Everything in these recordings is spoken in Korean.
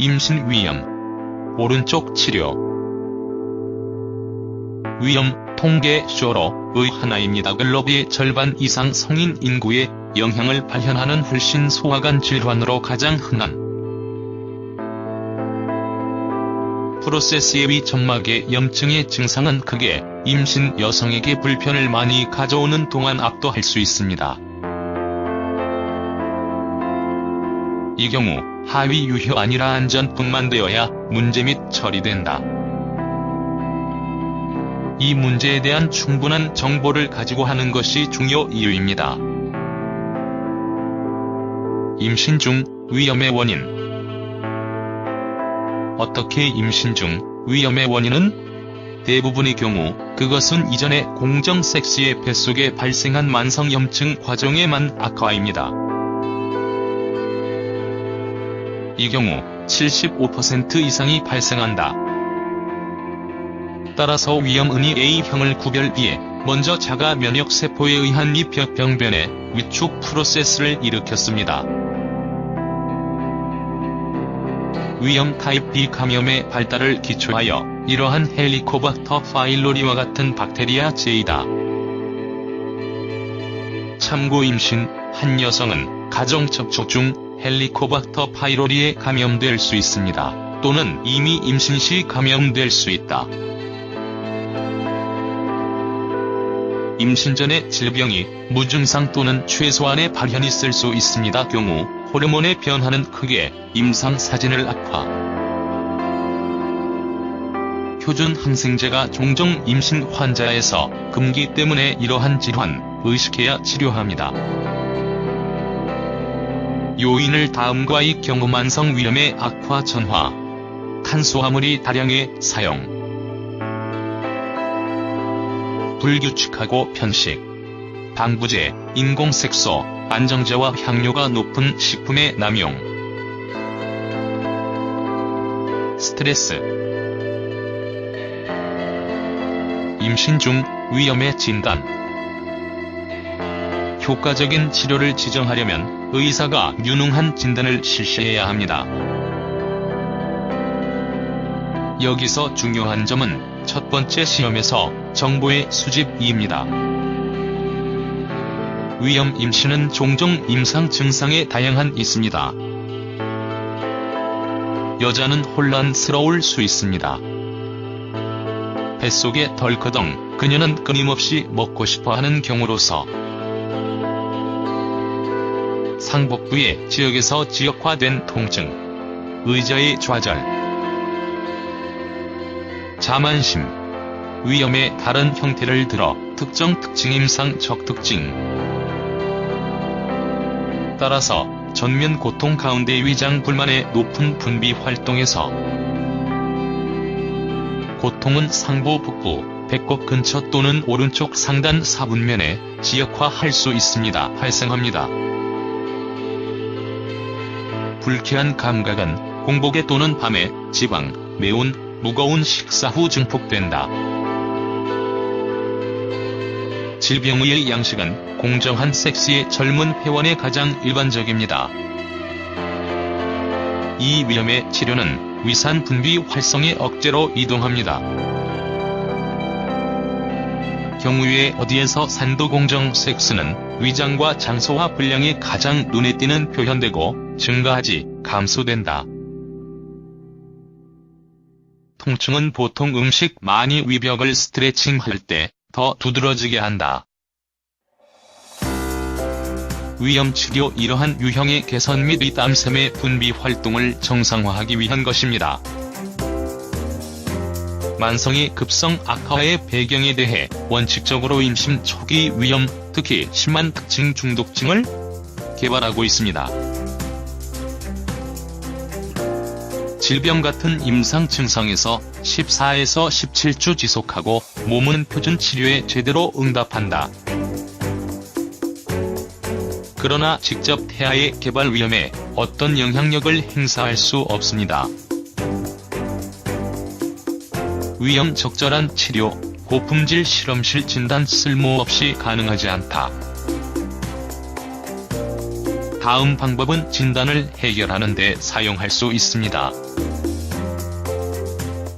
임신 위험. 오른쪽 치료. 위험 통계 쇼로의 하나입니다. 글로벌의 절반 이상 성인 인구의 영향을 발현하는 혈신 소화관 질환으로 가장 흔한 프로세스의 위 점막의 염증의 증상은 크게 임신 여성에게 불편을 많이 가져오는 동안 압도할 수 있습니다. 이 경우 하위 유효 아니라 안전뿐만 되어야 문제 및 처리된다. 이 문제에 대한 충분한 정보를 가지고 하는 것이 중요 이유입니다. 임신 중 위험의 원인. 어떻게 임신 중 위험의 원인은? 대부분의 경우 그것은 이전에 공정 섹스의 뱃속에 발생한 만성 염증 과정에만 악화입니다. 이 경우 75% 이상이 발생한다. 따라서 위험은이 A형을 구별비해 먼저 자가 면역세포에 의한 미벽병변의 위축 프로세스를 일으켰습니다. 위험 타입 B 감염의 발달을 기초하여 이러한 헬리코박터 파일로리와 같은 박테리아 제이다. 참고 임신 한 여성은 가정 접촉 중 헬리코박터 파이로리에 감염될 수 있습니다. 또는 이미 임신 시 감염될 수 있다. 임신 전에 질병이 무증상 또는 최소한의 발현이 있을 수 있습니다. 경우 호르몬의 변화는 크게 임상 사진을 악화. 표준 항생제가 종종 임신 환자에서 금기 때문에 이러한 질환 의식해야 치료합니다. 요인을 다음과의 경우 만성 위염의 악화 전화, 탄수화물이 다량의 사용, 불규칙하고 편식, 방부제, 인공색소, 안정제와 향료가 높은 식품의 남용, 스트레스. 임신 중 위험의 진단. 효과적인 치료를 지정하려면 의사가 유능한 진단을 실시해야 합니다. 여기서 중요한 점은 첫 번째 시험에서 정보의 수집입니다. 위험 임신은 종종 임상 증상에 다양한 있습니다. 여자는 혼란스러울 수 있습니다. 뱃속에 덜커덩, 그녀는 끊임없이 먹고 싶어하는 경우로서 상복부의 지역에서 지역화된 통증, 의자의 좌절, 자만심, 위염의 다른 형태를 들어 특정 특징 임상 적특징. 따라서 전면 고통 가운데 위장 불만의 높은 분비 활동에서 고통은 상부 북부, 배꼽 근처 또는 오른쪽 상단 사분면에 지역화할 수 있습니다. 발생합니다. 불쾌한 감각은 공복에 또는 밤에 지방, 매운, 무거운 식사 후 증폭된다. 질병의 양식은 공정한 섹스의 젊은 회원에 가장 일반적입니다. 이 위험의 치료는 위산 분비 활성의 억제로 이동합니다. 경우에 어디에서 산도 공정 섹스는 위장과 장소화 불량이 가장 눈에 띄는 표현되고 증가하지 감소된다. 통증은 보통 음식 많이 위벽을 스트레칭할 때 더 두드러지게 한다. 위염 치료 이러한 유형의 개선 및 이 땀샘의 분비 활동을 정상화하기 위한 것입니다. 만성의 급성 악화의 배경에 대해 원칙적으로 임신 초기 위염, 특히 심한 특징 중독증을 개발하고 있습니다. 질병 같은 임상 증상에서 14에서 17주 지속하고 몸은 표준 치료에 제대로 응답한다. 그러나 직접 태아의 개발 위험에 어떤 영향력을 행사할 수 없습니다. 위험 적절한 치료, 고품질 실험실 진단 쓸모없이 가능하지 않다. 다음 방법은 진단을 해결하는 데 사용할 수 있습니다.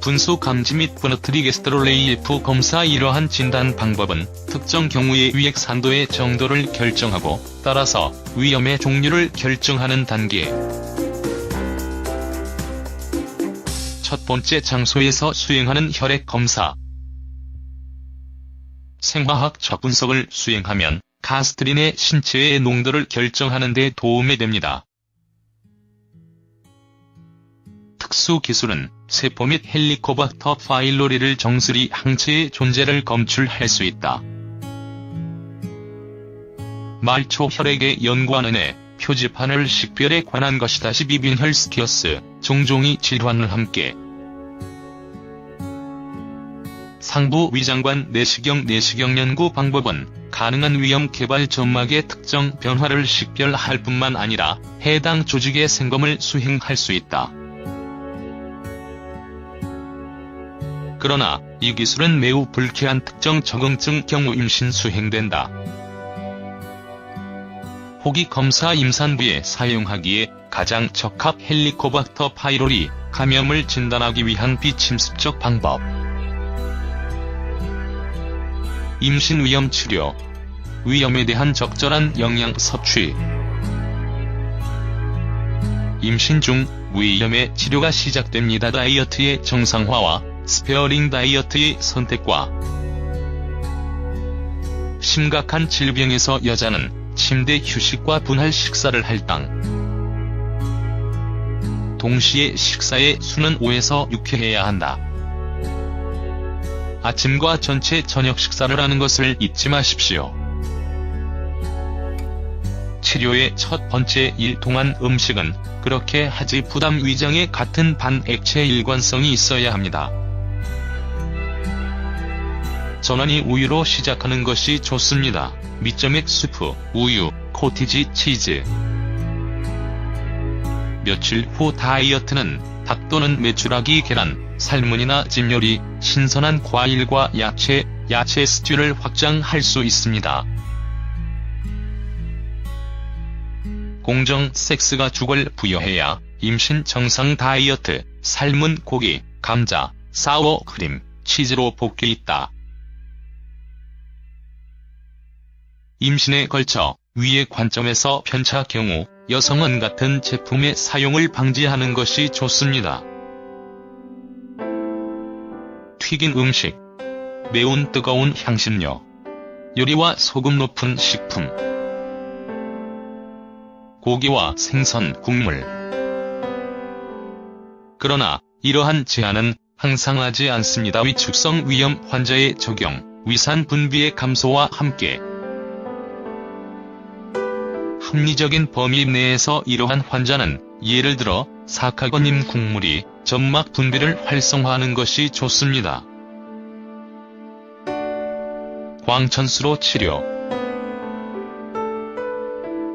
분수 감지 및 브너트리게스테롤 AF 검사. 이러한 진단 방법은 특정 경우의 위액 산도의 정도를 결정하고 따라서 위험의 종류를 결정하는 단계. 첫 번째, 장소에서 수행하는 혈액 검사. 생화학적 분석을 수행하면 가스트린의 신체의 농도를 결정하는 데 도움이 됩니다. 특수 기술은 세포 및 헬리코박터 파일로리를 정수리 항체의 존재를 검출할 수 있다. 말초 혈액의 연관원의 표지판을 식별에 관한 것이다. 12빈 헬스케어스, 종종이 질환을 함께. 상부 위장관 내시경 연구 방법은 가능한 위험 개발 점막의 특정 변화를 식별할 뿐만 아니라 해당 조직의 생검을 수행할 수 있다. 그러나 이 기술은 매우 불쾌한 특정 적응증 경우 임신 수행된다. 호기 검사. 임산부에 사용하기에 가장 적합 헬리코박터 파이로리 감염을 진단하기 위한 비침습적 방법. 임신 위험 치료. 위험에 대한 적절한 영양 섭취. 임신 중 위험의 치료가 시작됩니다. 다이어트의 정상화와 스페어링 다이어트의 선택과. 심각한 질병에서 여자는 침대 휴식과 분할 식사를 할당. 동시에 식사의 수는 5에서 6회 해야 한다. 아침과 전체 저녁 식사를 하는 것을 잊지 마십시오. 치료의 첫 번째 일 동안 음식은 그렇게 하지 부담. 위장에 같은 반액체 일관성이 있어야 합니다. 전환이 우유로 시작하는 것이 좋습니다. 밑점액 수프, 우유, 코티지 치즈. 며칠 후 다이어트는 닭 또는 메추라기, 계란, 살문이나 찜 요리, 신선한 과일과 야채 스튜를 확장할 수 있습니다. 공정 섹스가 죽을 부여해야 임신 정상. 다이어트, 삶은 고기, 감자, 사워 크림, 치즈로 볶여 있다. 임신에 걸쳐 위의 관점에서 편차 경우 여성은 같은 제품의 사용을 방지하는 것이 좋습니다. 튀긴 음식, 매운 뜨거운 향신료, 요리와 소금 높은 식품, 고기와 생선, 국물. 그러나 이러한 제한은 항상 하지 않습니다. 위축성 위염 환자의 적용, 위산 분비의 감소와 함께 합리적인 범위 내에서 이러한 환자는 예를 들어 사카고님 국물이 점막 분비를 활성화하는 것이 좋습니다. 광천수로 치료.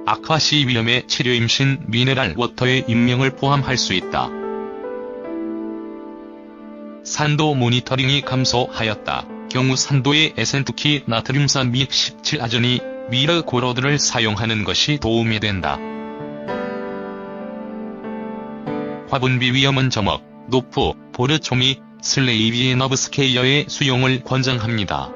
악화시 위염의 치료. 임신 미네랄 워터의 임명을 포함할 수 있다. 산도 모니터링이 감소하였다. 경우 산도의 에센트키 나트륨산 및 17아전이 미르고로드를 사용하는 것이 도움이 된다. 화분비 위험은 저먹, 노프, 보르초미, 슬레이비에너브스케이어의 수용을 권장합니다.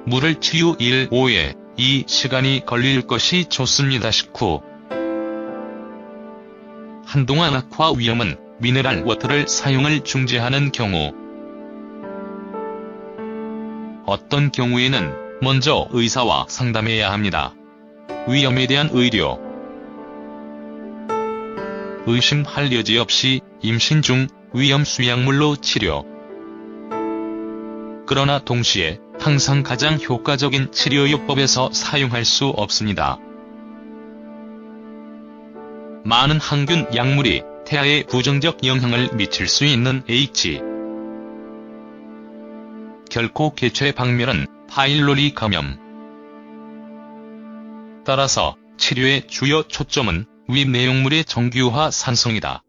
물을 치유 1-5에 2시간이 걸릴 것이 좋습니다. 19. 한동안 악화 위험은 미네랄 워터를 사용을 중지하는 경우. 어떤 경우에는 먼저 의사와 상담해야 합니다. 위험에 대한 의료. 의심할 여지 없이 임신 중 위험 수약물로 치료. 그러나 동시에 항상 가장 효과적인 치료요법에서 사용할 수 없습니다. 많은 항균 약물이 태아에 부정적 영향을 미칠 수 있는 H. 결코 개체 박멸은 파일로리 감염. 따라서 치료의 주요 초점은 위 내용물의 정규화 산성이다.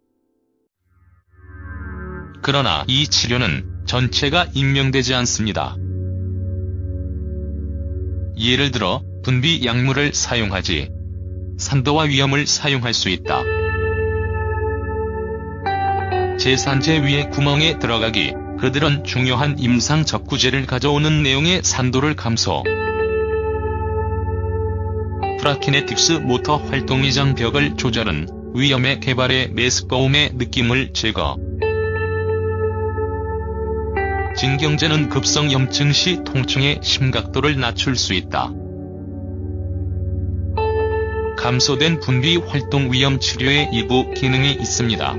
그러나 이 치료는 전체가 임명되지 않습니다. 예를 들어 분비 약물을 사용하지 산도와 위염을 사용할 수 있다. 제산제 위에 구멍에 들어가기. 그들은 중요한 임상 적구제를 가져오는 내용의 산도를 감소. 프라키네틱스 모터 활동 위장 벽을 조절은 위염의 개발에 메스꺼움의 느낌을 제거. 진경제는 급성 염증 시 통증의 심각도를 낮출 수 있다. 감소된 분비 활동 위염 치료에 일부 기능이 있습니다.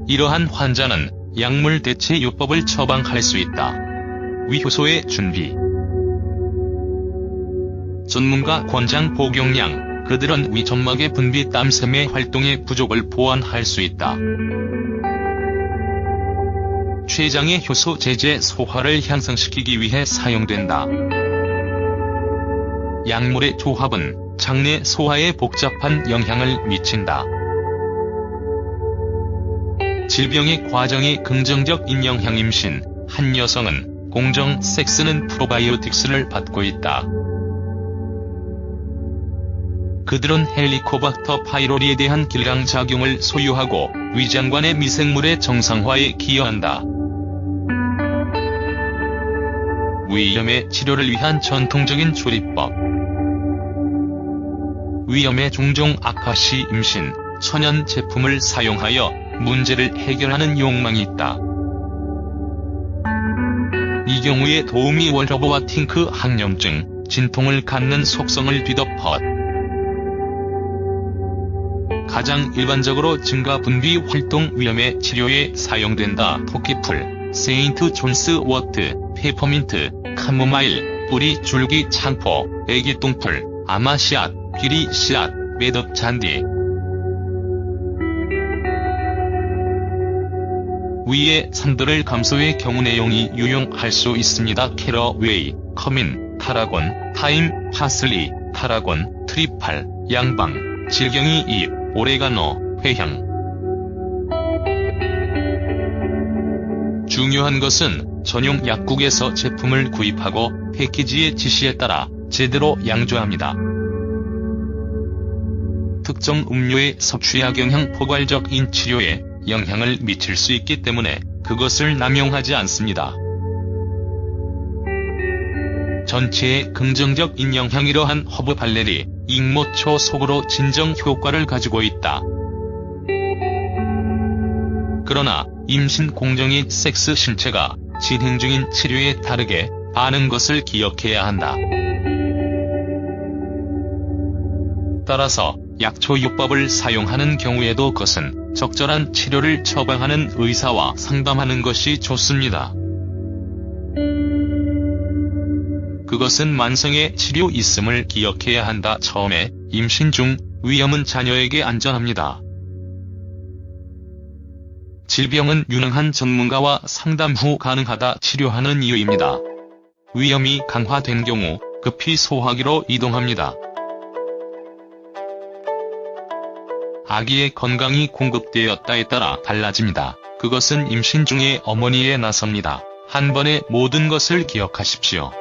이러한 환자는 약물 대체 요법을 처방할 수 있다. 위효소의 준비. 전문가 권장 복용량. 그들은 위 점막의 분비 땀샘의 활동의 부족을 보완할 수 있다. 췌장의 효소 제제 소화를 향상시키기 위해 사용된다. 약물의 조합은 장내 소화에 복잡한 영향을 미친다. 질병의 과정이 긍정적인 영향. 임신 한 여성은 공정 섹스는 프로바이오틱스를 받고 있다. 그들은 헬리코박터 파이로리에 대한 길강작용을 소유하고 위장관의 미생물의 정상화에 기여한다. 위염의 치료를 위한 전통적인 조리법. 위염의 종종 악화 시 임신, 천연 제품을 사용하여 문제를 해결하는 욕망이 있다. 이 경우에 도우미 월러버와 팅크 항염증, 진통을 갖는 속성을 뒤덮어 가장 일반적으로 증가 분비 활동 위염의 치료에 사용된다. 토끼풀, 세인트 존스 워트, 페퍼민트, 카모마일, 뿌리 줄기 창포, 애기똥풀, 아마씨앗, 귀리 씨앗, 매덕 잔디. 위의 산도를 감소의 경우 내용이 유용할 수 있습니다. 캐러웨이, 커민, 타라곤, 타임, 파슬리, 타라곤, 트리팔, 양방, 질경이 잎, 오레가노, 회향. 중요한 것은 전용 약국에서 제품을 구입하고 패키지의 지시에 따라 제대로 양조합니다. 특정 음료의 섭취 악영향 포괄적인 치료에 영향을 미칠 수 있기 때문에 그것을 남용하지 않습니다. 전체의 긍정적인 영향. 이러한 허브 발레리, 익모초 속으로 진정 효과를 가지고 있다. 그러나 임신 공정인 섹스 신체가 진행 중인 치료에 다르게 반응 것을 기억해야 한다. 따라서 약초 요법을 사용하는 경우에도 그것은 적절한 치료를 처방하는 의사와 상담하는 것이 좋습니다. 그것은 만성의 치료 있음을 기억해야 한다. 처음에 임신 중 위염은 자녀에게 안전합니다. 질병은 유능한 전문가와 상담 후 가능하다 치료하는 이유입니다. 위염이 강화된 경우 급히 소화기로 이동합니다. 아기의 건강이 공급되었다에 따라 달라집니다. 그것은 임신 중에 어머니에 나섭니다. 한 번에 모든 것을 기억하십시오.